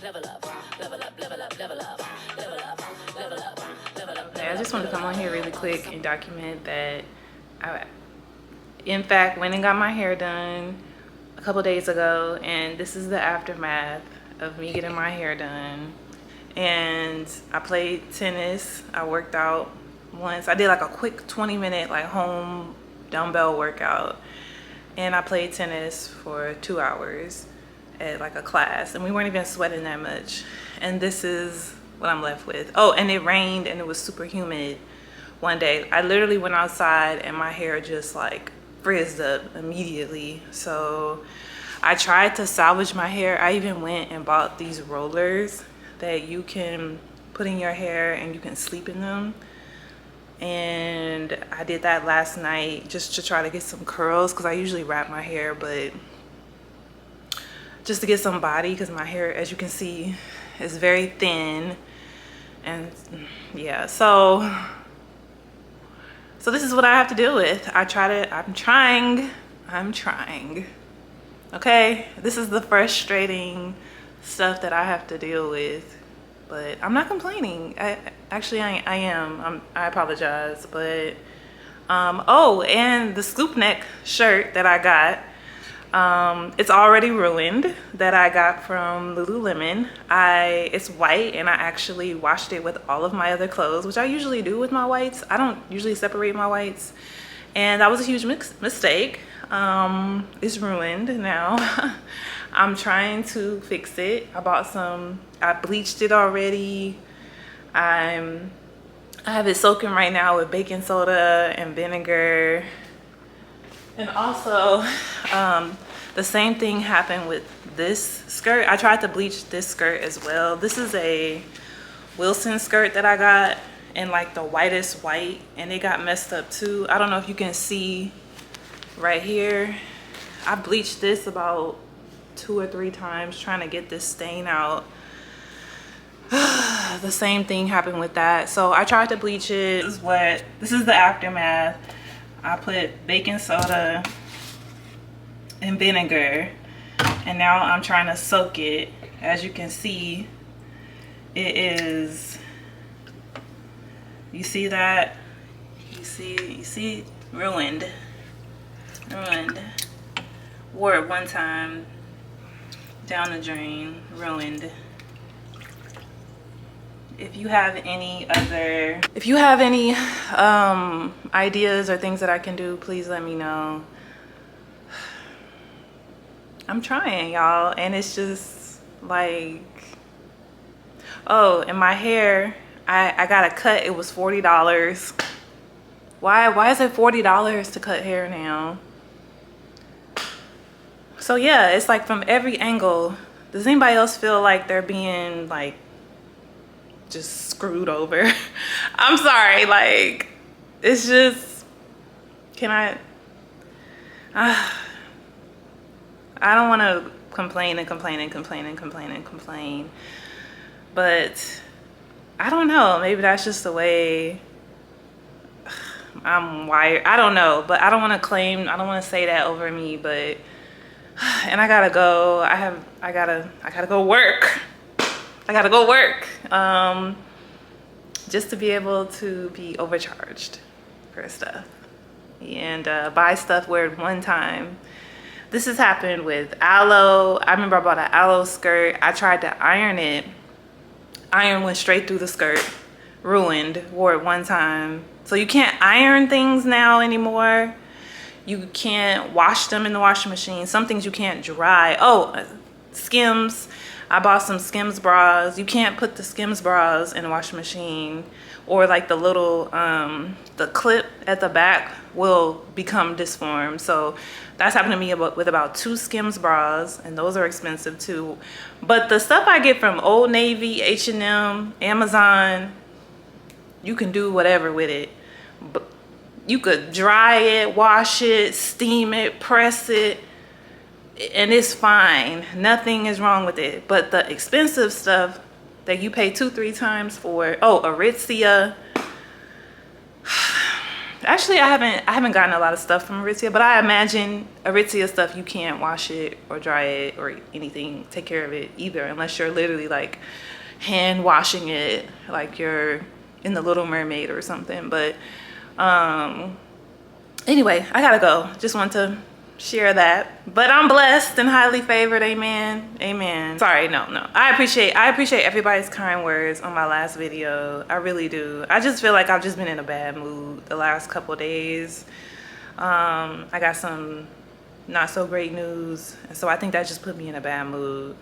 I just want to come on here really quick and document that I, in fact, went and got my hair done a couple days ago, and this is the aftermath of me getting my hair done. And I played tennis. I worked out once. I did like a quick 20-minute like home dumbbell workout, and I played tennis for 2 hours at like a class, and we weren't even sweating that much. And this is what I'm left with. Oh, and it rained and it was super humid one day. I literally went outside and my hair just like frizzed up immediately. So I tried to salvage my hair. I even went and bought these rollers that you can put in your hair and you can sleep in them. And I did that last night just to try to get some curls, because I usually wrap my hair, but just to get some body, because my hair, as you can see, is very thin. And yeah, so this is what I have to deal with. I'm trying. Okay, this is the frustrating stuff that I have to deal with, but I'm not complaining. I am. I apologize, but oh, and the scoop neck shirt that I got, it's already ruined, that I got from Lululemon. It's white, and I actually washed it with all of my other clothes, which I usually do with my whites. I don't usually separate my whites, and that was a huge mistake. It's ruined now. I'm trying to fix it. I bleached it already. I have it soaking right now with baking soda and vinegar. And also, the same thing happened with this skirt. I tried to bleach this skirt as well. This is a Wilson skirt that I got in like the whitest white, and it got messed up too. I don't know if you can see right here. I bleached this about 2 or 3 times trying to get this stain out. The same thing happened with that. So I tried to bleach it. This is the aftermath. I put baking soda and vinegar, and now I'm trying to soak it. As you can see, it is, you see that? You see, ruined. Wore it one time, down the drain, ruined. If you have any ideas or things that I can do, please let me know. I'm trying, y'all, and it's just like, oh, and my hair, I got a cut. It was $40. Why is it $40 to cut hair now? So yeah, it's like from every angle. Does anybody else feel like they're being like just screwed over? I'm sorry, like, it's just, I don't want to complain, but I don't know, maybe that's just the way I'm wired. I don't know, but I don't want to say that over me, but, and I gotta go. I gotta go work. Just to be able to be overcharged for stuff and buy stuff, wear it one time. This has happened with aloe. I remember I bought an aloe skirt. I tried to iron it. Iron went straight through the skirt. Ruined. Wore it one time. So you can't iron things now anymore. You can't wash them in the washing machine. Some things you can't dry. Oh, Skims. I bought some Skims bras. You can't put the Skims bras in the washing machine, or like the little, the clip at the back will become disformed. So that's happened to me with about 2 Skims bras, and those are expensive too. But the stuff I get from Old Navy, H&M, Amazon, you can do whatever with it. But you could dry it, wash it, steam it, press it, and it's fine. Nothing is wrong with it. But the expensive stuff that you pay 2-3 times for, oh, Aritzia, Actually, I haven't gotten a lot of stuff from Aritzia, but I imagine Aritzia stuff you can't wash it or dry it or anything, take care of it either, unless you're literally like hand washing it like you're in the Little Mermaid or something. But anyway, I gotta go. Just want to share that. But I'm blessed and highly favored. Amen. Amen. Sorry, no. I appreciate everybody's kind words on my last video. I really do. I just feel like I've just been in a bad mood the last couple of days. I got some not so great news, and so I think that just put me in a bad mood.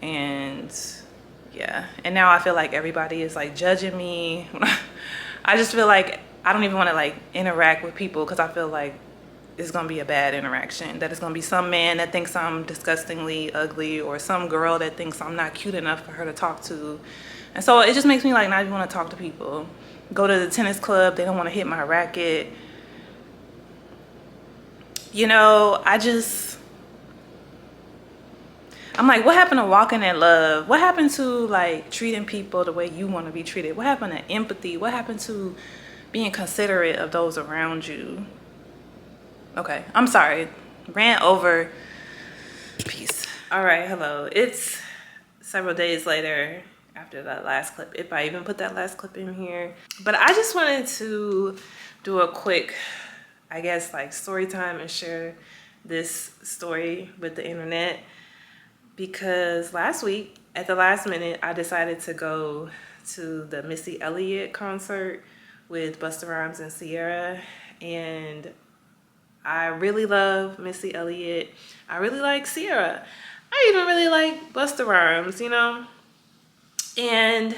And yeah, and now I feel like everybody is like judging me. I just feel like I don't even want to like interact with people because I feel like it's gonna be a bad interaction, that it's gonna be some man that thinks I'm disgustingly ugly or some girl that thinks I'm not cute enough for her to talk to. And so it just makes me like not even want to talk to people. Go to the tennis club, they don't want to hit my racket. You know, I'm like, what happened to walking in love? What happened to like treating people the way you want to be treated? What happened to empathy? What happened to being considerate of those around you? Okay, I'm sorry. Ran over. Peace. All right, hello. It's several days later after that last clip, if I even put that last clip in here. But I just wanted to do a quick, I guess, like story time and share this story with the internet. Because last week, at the last minute, I decided to go to the Missy Elliott concert with Busta Rhymes and Ciara. And I really love Missy Elliott. I really like Ciara. I even really like Busta Rhymes, you know? And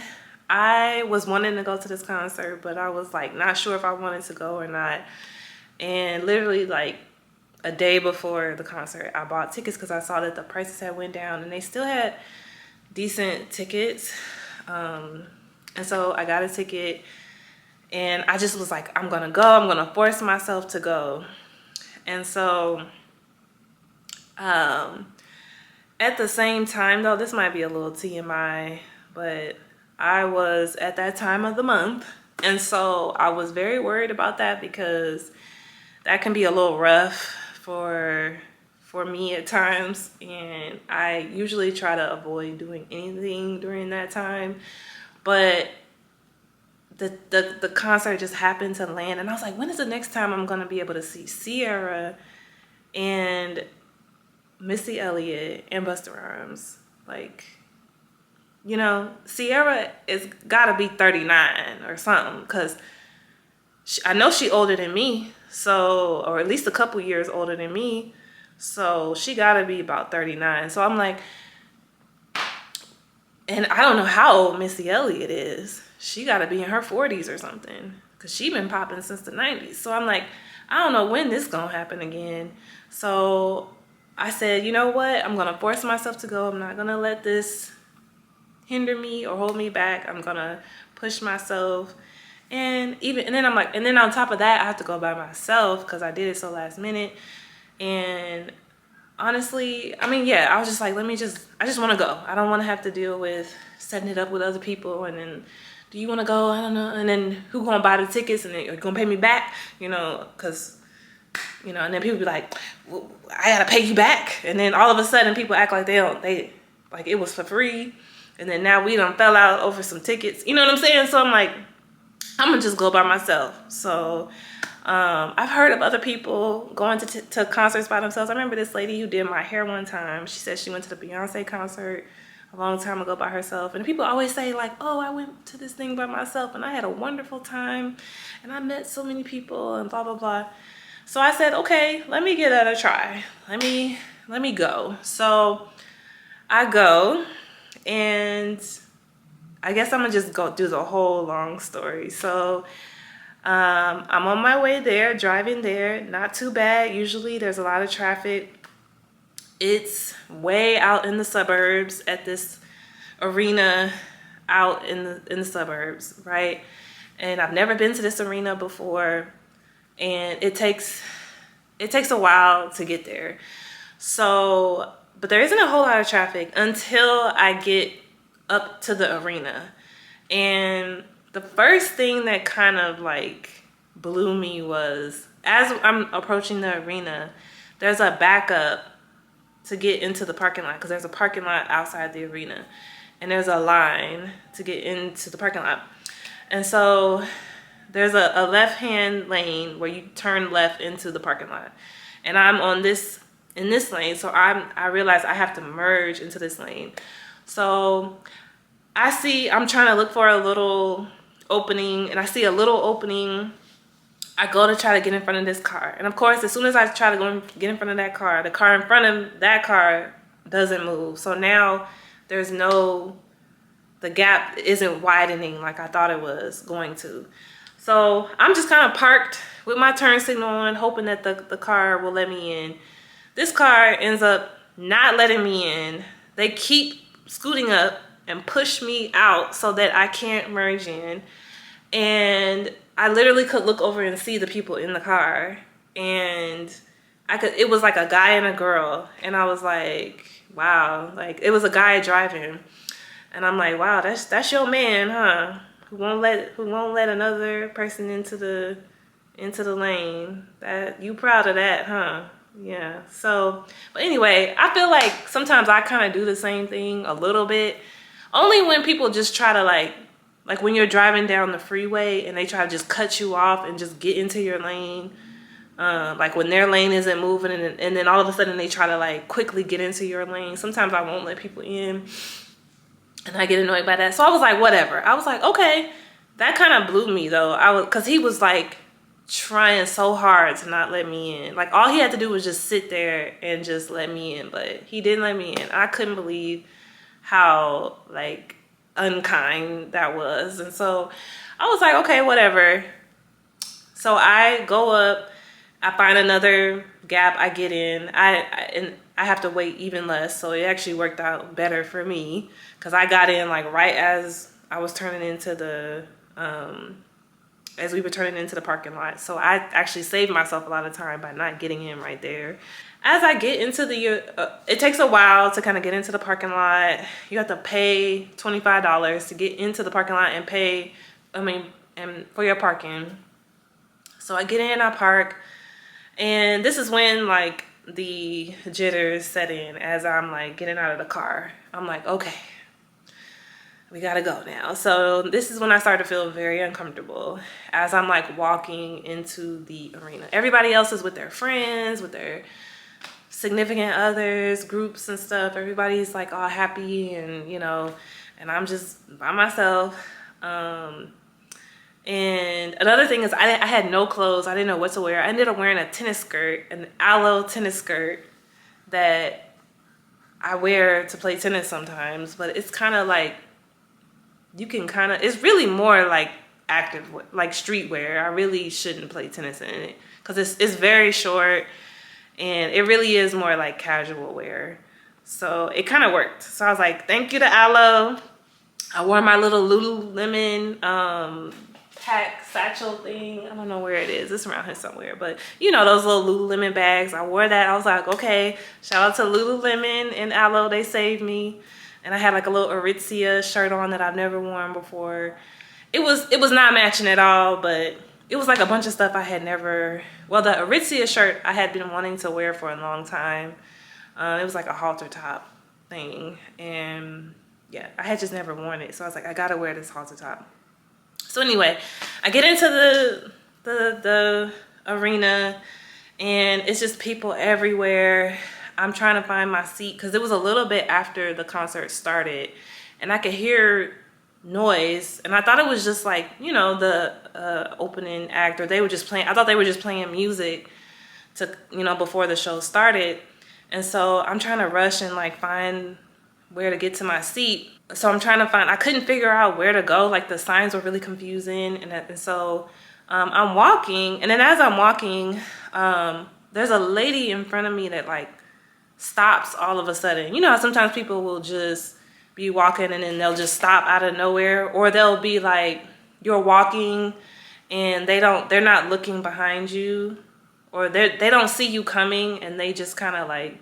I was wanting to go to this concert, but I was like not sure if I wanted to go or not. And literally like a day before the concert, I bought tickets because I saw that the prices had went down and they still had decent tickets. And so I got a ticket and I just was like, I'm gonna go. I'm gonna force myself to go. And so, at the same time though, this might be a little TMI, but I was at that time of the month. And so I was very worried about that because that can be a little rough for me at times. And I usually try to avoid doing anything during that time. But the concert just happened to land, and I was like, when is the next time I'm gonna be able to see Ciara and Missy Elliott and Busta Rhymes? Like, you know, Ciara is gotta be 39 or something, because I know she older than me, so, or at least a couple years older than me, so she gotta be about 39. So I'm like, and I don't know how old Missy Elliott is. She gotta be in her 40s or something, because she been popping since the 90s. So I'm like, I don't know when this gonna happen again. So I said, you know what? I'm gonna force myself to go. I'm not gonna let this hinder me or hold me back. I'm gonna push myself. And then I'm like, and then on top of that, I have to go by myself because I did it so last minute. And honestly, I mean, yeah, I was just like, I just want to go. I don't want to have to deal with setting it up with other people. And then, do you want to go? I don't know. And then who going to buy the tickets? And then you're going to pay me back? You know, because, you know, and then people be like, well, I got to pay you back. And then all of a sudden people act like like it was for free. And then now we done fell out over some tickets. You know what I'm saying? So I'm like, I'm going to just go by myself. So I've heard of other people going to concerts by themselves. I remember this lady who did my hair one time. She said she went to the Beyonce concert a long time ago by herself. And people always say like, oh, I went to this thing by myself and I had a wonderful time and I met so many people and blah, blah, blah. So I said, okay, let me give that a try. Let me go. So I go, and I guess I'm gonna just go do the whole long story. So I'm on my way there, driving there, not too bad. Usually there's a lot of traffic. It's way out in the suburbs at this arena out in the suburbs, right? And I've never been to this arena before, and it takes a while to get there. So, but there isn't a whole lot of traffic until I get up to the arena. And the first thing that kind of like blew me was, as I'm approaching the arena, there's a backup to get into the parking lot, because there's a parking lot outside the arena, and there's a line to get into the parking lot. And so there's a left-hand lane where you turn left into the parking lot, and I'm in this lane, so I realize I have to merge into this lane. So I'm trying to look for a little opening, and I see a little opening. I go to try to get in front of this car, and of course, as soon as I try to go and get in front of that car, the car in front of that car doesn't move. So now the gap isn't widening like I thought it was going to. So I'm just kind of parked with my turn signal on, hoping that the car will let me in. This car ends up not letting me in. They keep scooting up and push me out so that I can't merge in. And I literally could look over and see the people in the car, and it was like a guy and a girl, and I was like, wow, like it was a guy driving, and I'm like, wow, that's your man, huh? Who won't let another person into the lane. That you proud of that, huh? Yeah. So, but anyway, I feel like sometimes I kind of do the same thing a little bit, only when people just try to like when you're driving down the freeway and they try to just cut you off and just get into your lane. Like when their lane isn't moving, and then all of a sudden they try to like quickly get into your lane. Sometimes I won't let people in, and I get annoyed by that. So I was like, whatever. I was like, okay. That kind of blew me though. Cause he was like trying so hard to not let me in. Like all he had to do was just sit there and just let me in, but he didn't let me in. I couldn't believe how like unkind that was. And so I was like, okay, whatever. So I go up, I find another gap, I get in, and I have to wait even less. So it actually worked out better for me, because I got in like right as I was turning into as we were turning into the parking lot. So I actually saved myself a lot of time by not getting in right there. As I get into it takes a while to kind of get into the parking lot. You have to pay $25 to get into the parking lot and and for your parking. So I get in, I park, and this is when like the jitters set in as I'm like getting out of the car. I'm like, okay, we gotta go now. So this is when I started to feel very uncomfortable as I'm like walking into the arena. Everybody else is with their friends, with their significant others, groups and stuff. Everybody's like all happy, and and I'm just by myself. And another thing is I had no clothes. I didn't know what to wear. I ended up wearing a tennis skirt, an aloe tennis skirt that I wear to play tennis sometimes, but it's kind of like, it's really more like active, like streetwear. I really shouldn't play tennis in it because it's very short, and it really is more like casual wear. So it kind of worked. So I was like, thank you to aloe. I wore my little Lululemon pack satchel thing. I don't know where it is. It's around here somewhere, but those little Lululemon bags. I wore that. I was like, okay, shout out to Lululemon and aloe. They saved me. And I had like a little Aritzia shirt on that I've never worn before. It was not matching at all, but it was like a bunch of stuff I had never. Well, the Aritzia shirt I had been wanting to wear for a long time. It was like a halter top thing, and yeah, I had just never worn it. So I was like, I gotta wear this halter top. So anyway, I get into the arena, and it's just people everywhere. I'm trying to find my seat because it was a little bit after the concert started, and I could hear noise, and I thought it was just like the opening act, or they were just playing. I thought they were just playing music to before the show started, and so I'm trying to rush and like find where to get to my seat. So I'm trying to I couldn't figure out where to go. Like the signs were really confusing, and so I'm walking, and then as I'm walking, there's a lady in front of me that like stops all of a sudden. You know how sometimes people will just be walking and then they'll just stop out of nowhere, or they'll be like, you're walking and they're not looking behind you, or they don't see you coming, and they just kind of like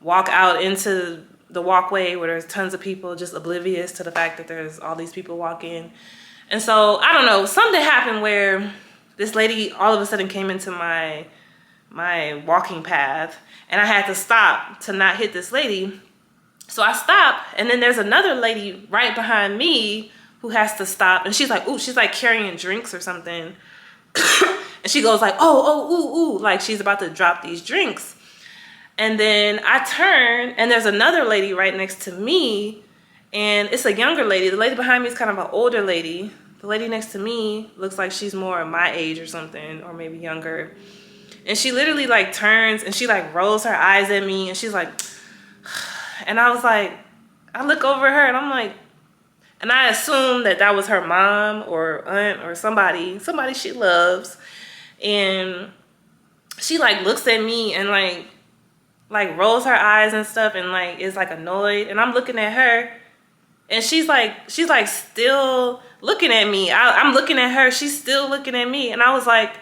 walk out into the walkway where there's tons of people, just oblivious to the fact that there's all these people walking. And so I don't know, something happened where this lady all of a sudden came into my walking path, and I had to stop to not hit this lady. So I stop, and then there's another lady right behind me who has to stop, and she's like, ooh, she's like carrying drinks or something. And she goes like, ooh, like she's about to drop these drinks. And then I turn, and there's another lady right next to me, and it's a younger lady. The lady behind me is kind of an older lady. The lady next to me looks like she's more my age or something, or maybe younger. And she literally like turns and she like rolls her eyes at me, and she's like, and I was like, I look over her and I'm like, and I assumed that was her mom or aunt or somebody she loves. And she like looks at me and like rolls her eyes and stuff and like is like annoyed. And I'm looking at her, and she's like still looking at me. I'm looking at her, she's still looking at me. And I was like,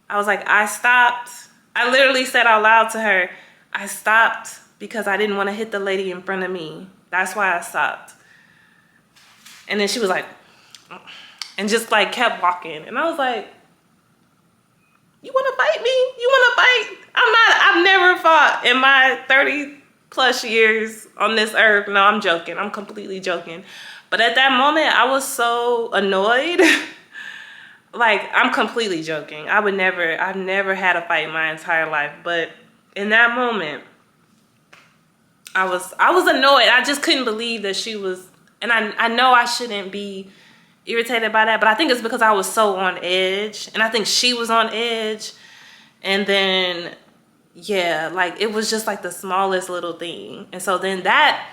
I stopped. I literally said out loud to her, I stopped because I didn't want to hit the lady in front of me. That's why I stopped. And then she was like, and just like kept walking. And I was like, you want to fight me? You want to fight? I've never fought in my 30 plus years on this earth. No, I'm joking. I'm completely joking. But at that moment, I was so annoyed. Like, I'm completely joking. I've never had a fight in my entire life. But in that moment, I was annoyed. I just couldn't believe that she was, and I know I shouldn't be irritated by that, but I think it's because I was so on edge, and I think she was on edge. And then, yeah, like it was just like the smallest little thing. And so then that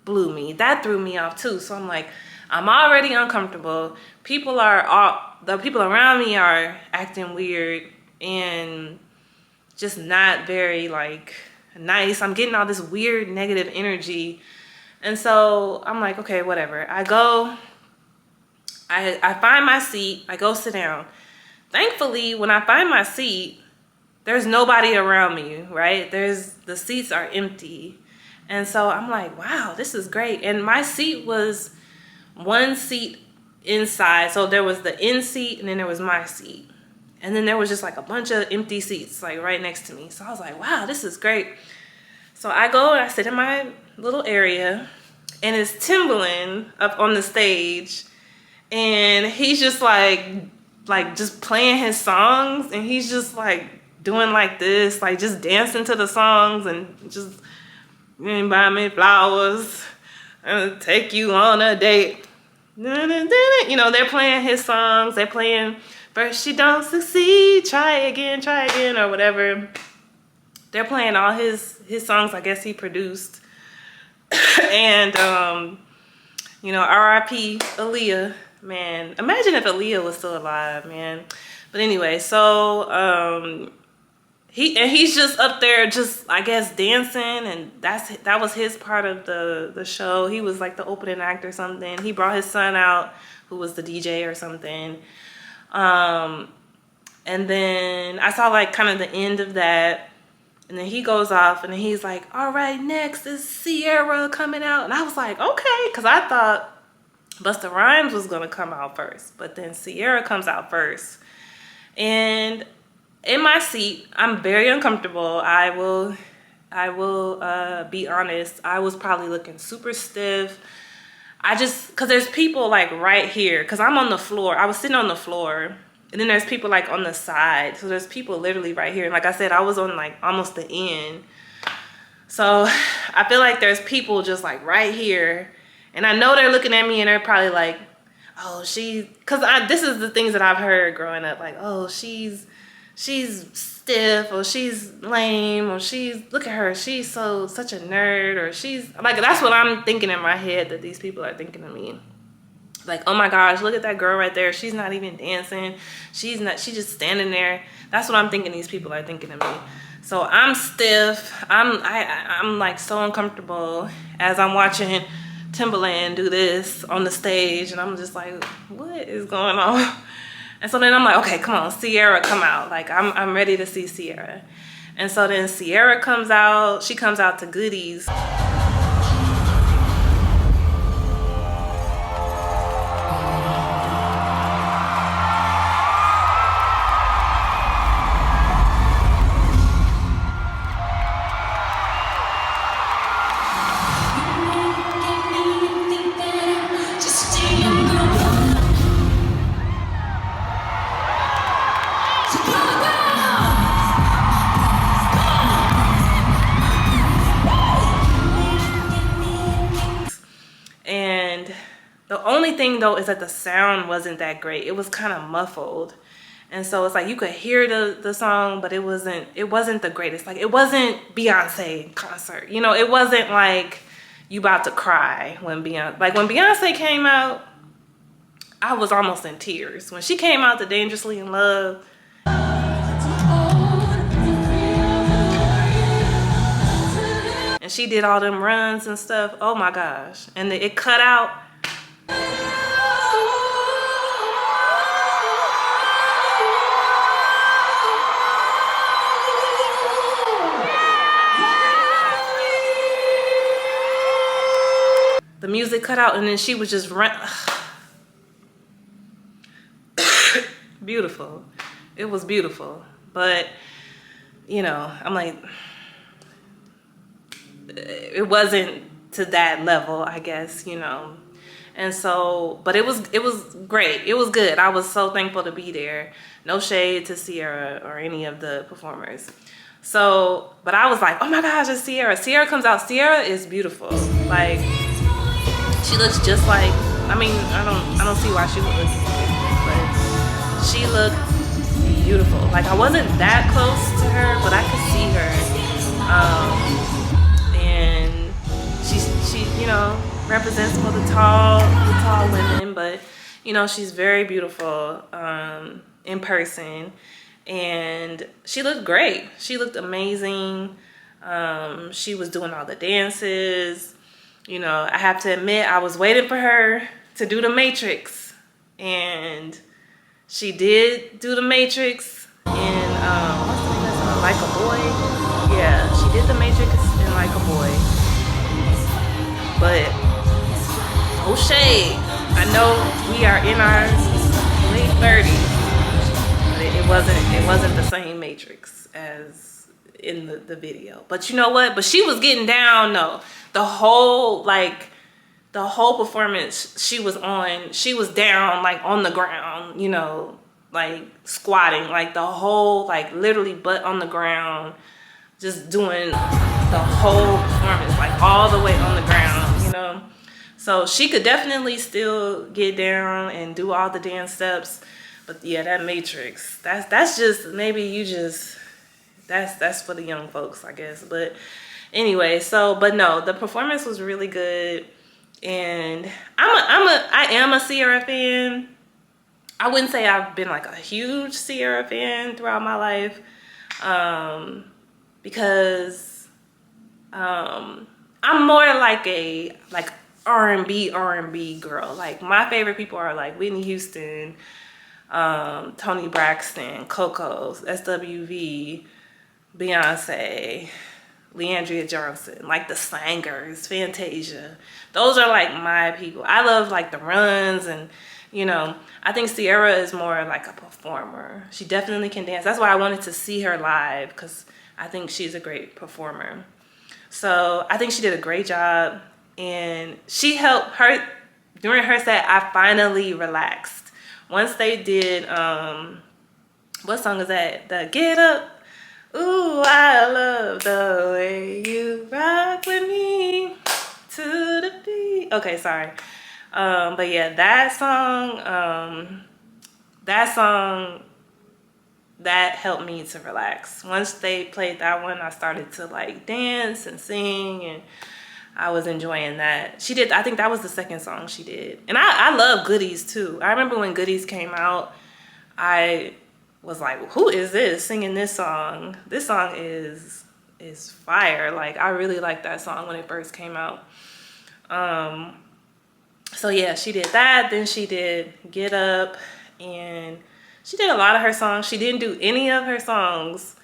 blew me. That threw me off too. So I'm like, I'm already uncomfortable. The people around me are acting weird and just not very like nice. I'm getting all this weird negative energy. And so I'm like, okay, whatever. I find my seat. I go sit down. Thankfully, when I find my seat, there's nobody around me, right? The seats are empty. And so I'm like, wow, this is great. And my seat was one seat inside. So there was the in seat, and then there was my seat. And then there was just like a bunch of empty seats like right next to me. So I was like, wow, this is great. So I go and I sit in my little area, and it's Timbaland up on the stage, and he's just like just playing his songs, and he's just like doing like this, like just dancing to the songs, and just buy me flowers and take you on a date. You know, they're playing his songs. They're playing First You Don't Succeed, Try Again, or whatever. They're playing all his songs, I guess he produced. And, you know, R.I.P. Aaliyah, man. Imagine if Aaliyah was still alive, man. But anyway, so he's just up there just, I guess, dancing, and that was his part of the show. He was like the opening act or something. He brought his son out, who was the DJ or something. And then I saw like kind of the end of that. And then he goes off, and then he's like, all right, next is Ciara coming out. And I was like, okay, because I thought Busta Rhymes was going to come out first. But then Ciara comes out first. And in my seat, I'm very uncomfortable. I will be honest. I was probably looking super stiff. Because there's people like right here. Because I'm on the floor. I was sitting on the floor. And then there's people like on the side. So there's people literally right here. And like I said, I was on like almost the end. So I feel like there's people just like right here. And I know they're looking at me, and they're probably like, oh, because this is the things that I've heard growing up. Like, oh, she's stiff, or she's lame, or look at her, she's such a nerd, or she's like, that's what I'm thinking in my head that these people are thinking of me. Like, oh my gosh, look at that girl right there. She's not even dancing. She's just standing there. That's what I'm thinking these people are thinking of me. So I'm stiff. I'm like so uncomfortable as I'm watching Timbaland do this on the stage, and I'm just like, what is going on? And so then I'm like, okay, come on, Ciara, come out. Like, I'm ready to see Ciara. And so then Ciara comes out. She comes out to Goodies. The only thing though is that the sound wasn't that great. It was kind of muffled. And so it's like you could hear the song, but it wasn't the greatest. Like it wasn't Beyonce concert. You know, it wasn't like you about to cry when Beyonce came out, I was almost in tears. When she came out to Dangerously in Love, and she did all them runs and stuff. Oh my gosh. And it cut out. The music cut out and then she was just run. Beautiful. It was beautiful. But, you know, I'm like, it wasn't to that level, I guess, you know. And so, but it was great. It was good. I was so thankful to be there. No shade to Ciara or any of the performers. So, but I was like, oh my gosh, it's Ciara. Ciara comes out. Ciara is beautiful. Like, she looks just like, I mean, I don't see why she would look different, but she looked beautiful. Like, I wasn't that close to her, but I could see her. And she, you know, represents for the tall women, but you know, she's very beautiful in person, and she looked great. She looked amazing. She was doing all the dances. You know, I have to admit, I was waiting for her to do the Matrix, and she did do the Matrix in what's the name of that song? Like a Boy. Yeah, she did the Matrix in Like a Boy. But no shade. I know we are in our late 30s, but it wasn't the same Matrix as in the video. But you know what? But she was getting down though. The whole performance she was down, like on the ground, you know, like squatting, like the whole, like literally butt on the ground, just doing the whole performance, like all the way on the ground, you know. So she could definitely still get down and do all the dance steps. But yeah, that Matrix, that's just, maybe you just, that's for the young folks, I guess. But anyway, so, but no, the performance was really good. And I am a Ciara fan. I wouldn't say I've been like a huge Ciara fan throughout my life. Because I'm more like a R&B girl. Like my favorite people are like Whitney Houston, Toni Braxton, Coco, SWV, Beyonce, Leandria Johnson, like the Singers, Fantasia. Those are like my people. I love like the runs, and you know, I think Ciara is more like a performer. She definitely can dance. That's why I wanted to see her live, because I think she's a great performer. So I think she did a great job, and she helped her during her set. I finally relaxed once they did what song is that? The Get Up. Ooh, I love the way you rock with me to the beat. Okay, sorry. But yeah, that song that helped me to relax. Once they played that one, I started to like dance and sing, and I was enjoying that. She did, I think that was the second song she did. And I love Goodies too. I remember when Goodies came out, I was like, who is this singing this song? This song is fire. Like, I really liked that song when it first came out. So yeah, she did that. Then she did Get Up, and she did a lot of her songs. She didn't do any of her songs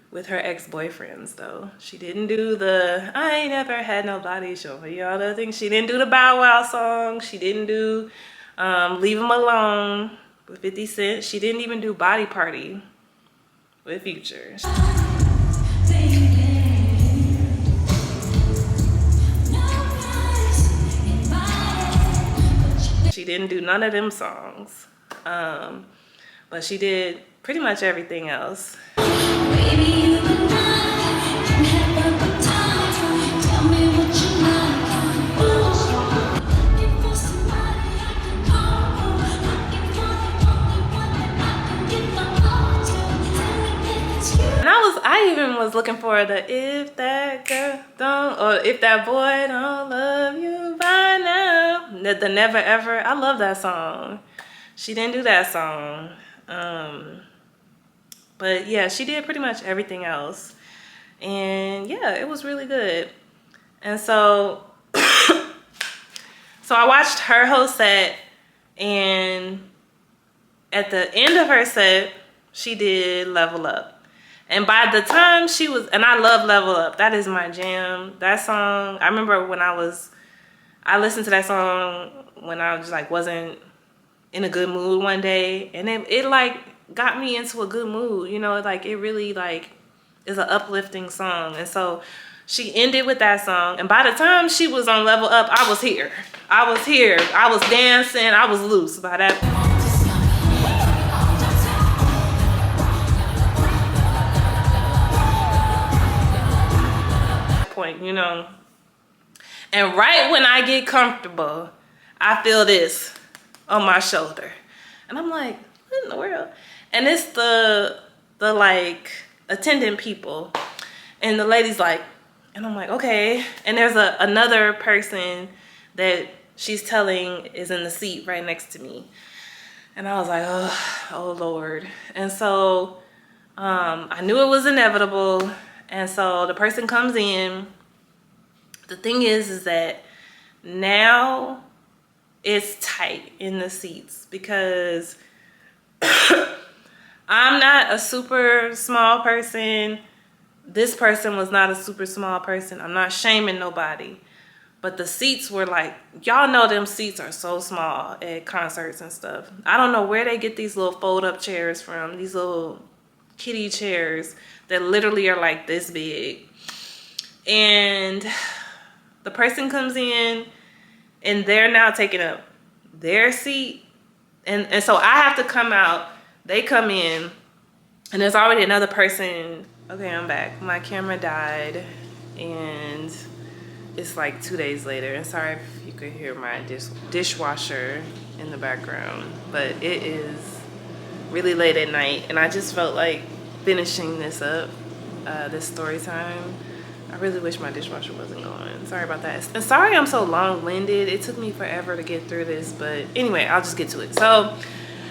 with her ex-boyfriends though. She didn't do the I Ain't Never Had Nobody Show Me All the Things. She didn't do the Bow Wow song. She didn't do Leave 'Em Alone with 50 Cent. She didn't even do Body Party with Future. She didn't do none of them songs. But she did pretty much everything else. looking for the if that girl don't, or if that boy don't love you by now. The Never Ever. I love that song. She didn't do that song. But yeah, she did pretty much everything else. And yeah, it was really good. And so, so I watched her whole set, and at the end of her set, she did Level Up. And by the time she was, and I love Level Up, that is my jam. That song, I remember when I listened to that song when I was like, wasn't in a good mood one day. And it like got me into a good mood, you know, like it really like is an uplifting song. And so she ended with that song. And by the time she was on Level Up, I was here. I was here. I was dancing. I was loose by that point, you know. And right when I get comfortable, I feel this on my shoulder. And I'm like, what in the world? And it's the like attendant people. And the lady's like, and I'm like, okay. And there's another person that she's telling is in the seat right next to me. And I was like, oh Lord. And so I knew it was inevitable. And so the person comes in. The thing is that now it's tight in the seats because I'm not a super small person. This person was not a super small person. I'm not shaming nobody. But the seats were like, y'all know them seats are so small at concerts and stuff. I don't know where they get these little fold-up chairs from, these little kiddie chairs that literally are like this big. And the person comes in and they're now taking up their seat. And so I have to come out. They come in and there's already another person. Okay, I'm back. My camera died and it's like 2 days later. And sorry if you could hear my dishwasher in the background, but it is really late at night and I just felt like finishing this up, this story time. I really wish my dishwasher wasn't going. Sorry about that. And sorry I'm so long-winded. It took me forever to get through this, but anyway, I'll just get to it. So,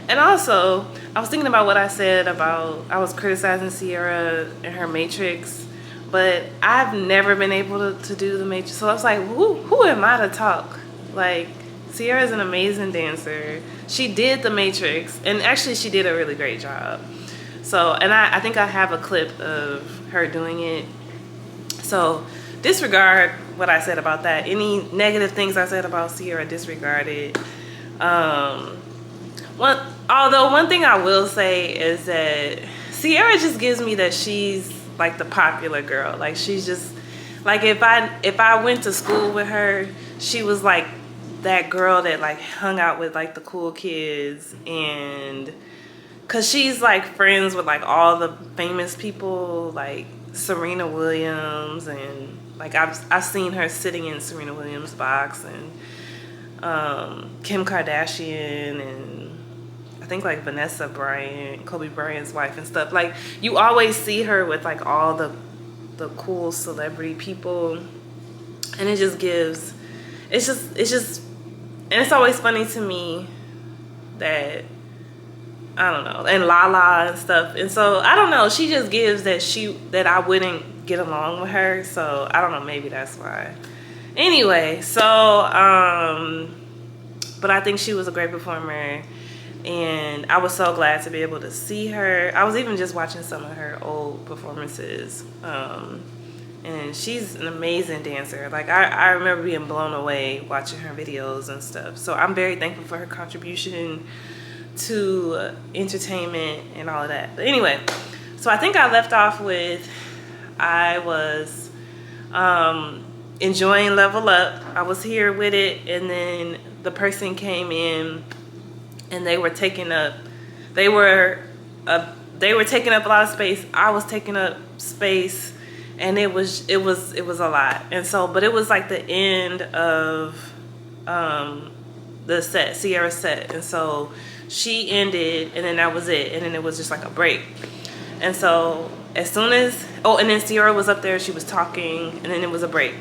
and also, I was thinking about what I said about, I was criticizing Ciara and her Matrix, but I've never been able to do the Matrix. So I was like, who am I to talk? Like, Ciara is an amazing dancer. She did the Matrix, and actually she did a really great job. So, and I think I have a clip of her doing it. So disregard what I said about that. Any negative things I said about Ciara, disregard it. Although one thing I will say is that Ciara just gives me that she's like the popular girl. Like she's just like if I went to school with her, she was like that girl that like hung out with like the cool kids, and cause she's like friends with like all the famous people like Serena Williams, and like I've seen her sitting in Serena Williams' box, and Kim Kardashian, and I think like Vanessa Bryant, Kobe Bryant's wife and stuff. Like you always see her with like all the cool celebrity people, and it just gives, it's just, and it's always funny to me that, I don't know, and Lala and stuff. And so, I don't know, she just gives that I wouldn't get along with her. So, I don't know, maybe that's why. Anyway, so, but I think she was a great performer. And I was so glad to be able to see her. I was even just watching some of her old performances. And she's an amazing dancer. Like, I remember being blown away watching her videos and stuff. So, I'm very thankful for her contribution to entertainment and all of that. But anyway, so I think I left off with I was enjoying Level Up. I was here with it, and then the person came in and they were taking up a lot of space. I was taking up space, and it was a lot. And so, but it was like the end of the set, Ciara's set, and so she ended, and then that was it, and then it was just like a break. And so as soon as, oh, and then Ciara was up there, she was talking, and then it was a break.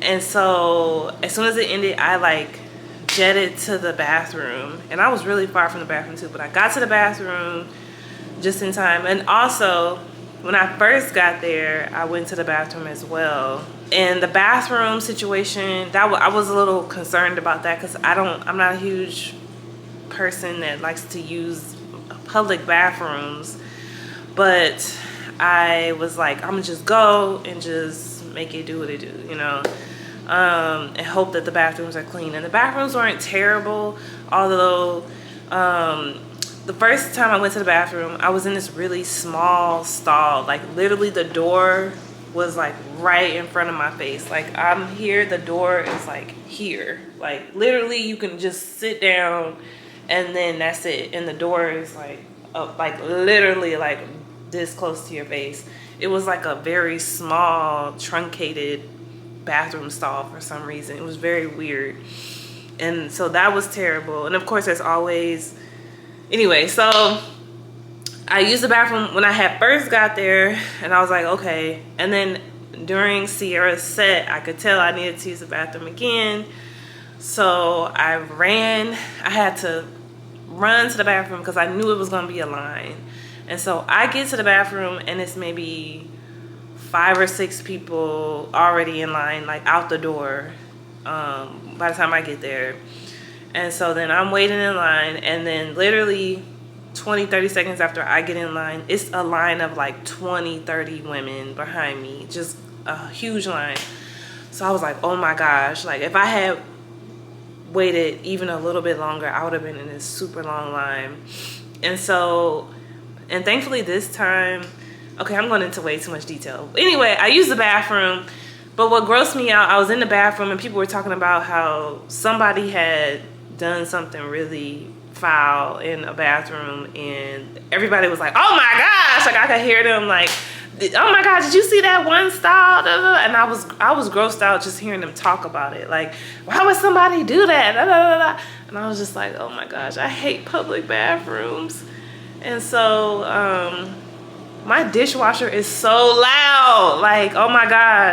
And so as soon as it ended, I like jetted to the bathroom, and I was really far from the bathroom too, but I got to the bathroom just in time. And also when I first got there, I went to the bathroom as well. And the bathroom situation, I was a little concerned about that, because I'm not a huge person that likes to use public bathrooms, but I was like, I'm gonna just go and just make it do what it do, you know, and hope that the bathrooms are clean. And the bathrooms weren't terrible, although the first time I went to the bathroom, I was in this really small stall. Like literally the door was like right in front of my face. Like I'm here, the door is like here. Like literally you can just sit down and then that's it. And the door is like literally like this close to your face. It was like a very small, truncated bathroom stall for some reason. It was very weird. And so that was terrible. And of course there's always, anyway, so I used the bathroom when I had first got there, and I was like, okay. And then during Ciara's set, I could tell I needed to use the bathroom again. So I had to run to the bathroom because I knew it was gonna be a line. And so I get to the bathroom and it's maybe 5 or 6 people already in line, like out the door, by the time I get there. And so then I'm waiting in line, and then literally 20-30 seconds after I get in line, it's a line of like 20-30 women behind me, just a huge line. So I was like, oh my gosh, like if I had waited even a little bit longer, I would have been in this super long line. And thankfully this time, okay, I'm going into way too much detail. Anyway, I used the bathroom, but what grossed me out, I was in the bathroom and people were talking about how somebody had done something really foul in a bathroom, and everybody was like, oh my gosh, like I could hear them like, oh my God, did you see that one style? And I was grossed out just hearing them talk about it. Like, why would somebody do that? And I was just like, oh my gosh, I hate public bathrooms. And so my dishwasher is so loud, like, oh my gosh.